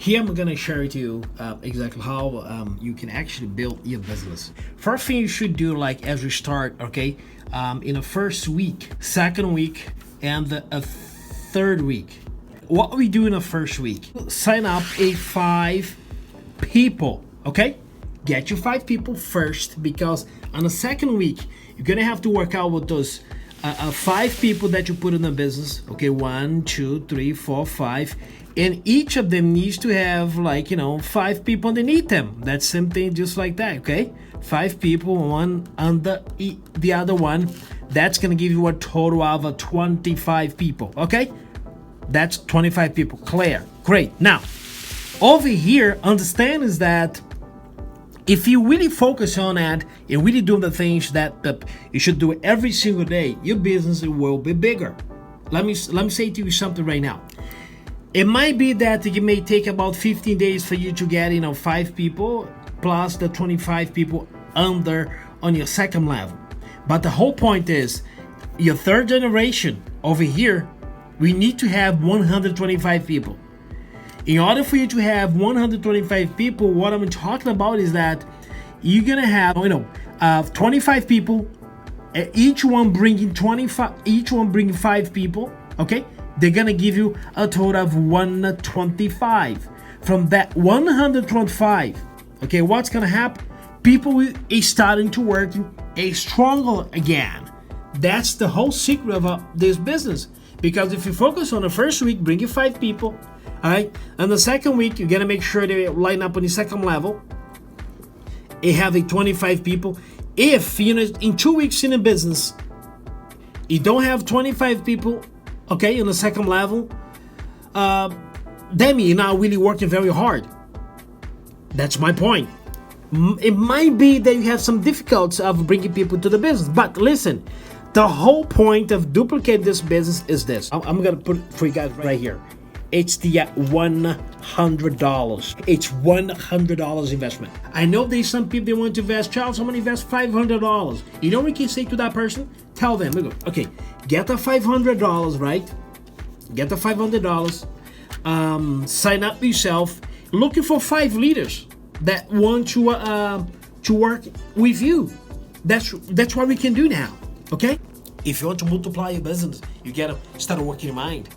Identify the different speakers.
Speaker 1: Here I'm gonna share with you exactly how you can actually build your business. First thing you should do, like as you start, okay, in the first week, second week, and the third week. What we do in the first week? Sign up a 5 people, okay? Get you 5 people first, because on the second week you're gonna have to work out with those 5 people that you put in the business. Okay, 1, 2, 3, 4, 5, and each of them needs to have 5 people underneath them. That's something just like that. Okay, 5 people, one under the other one. That's gonna give you a total of 25 people. Okay, that's 25 people. Clear? Great. Now, over here, understand is that if you really focus on that and really do the things that you should do every single day, your business will be bigger. Let me say to you something right now. It might be that it may take about 15 days for you to get 5 people plus the 25 people under on your second level. But the whole point is, your third generation over here, we need to have 125 people. In order for you to have 125 people, what I'm talking about is that you're gonna have 25 people, each one bringing 5 people. Okay, they're gonna give you a total of 125. From that 125, okay, what's gonna happen? People will starting to work stronger again. That's the whole secret of this business. Because if you focus on the first week, bring you 5 people. All right, and the second week, you're gonna make sure they line up on the second level. You have 25 people. If in 2 weeks in a business, you don't have 25 people, okay, in the second level, then you're not really working very hard. That's my point. It might be that you have some difficulties of bringing people to the business, but listen, the whole point of duplicating this business is this. I'm gonna put it for you guys right here. It's the $100. It's $100 investment. I know there's some people they want to invest. Charles, I'm gonna invest $500. You know what we can say to that person? Tell them, look, okay, get the $500, right? Get the $500. Sign up yourself. Looking for 5 leaders that want to work with you. That's what we can do now. Okay? If you want to multiply your business, you gotta start working your mind.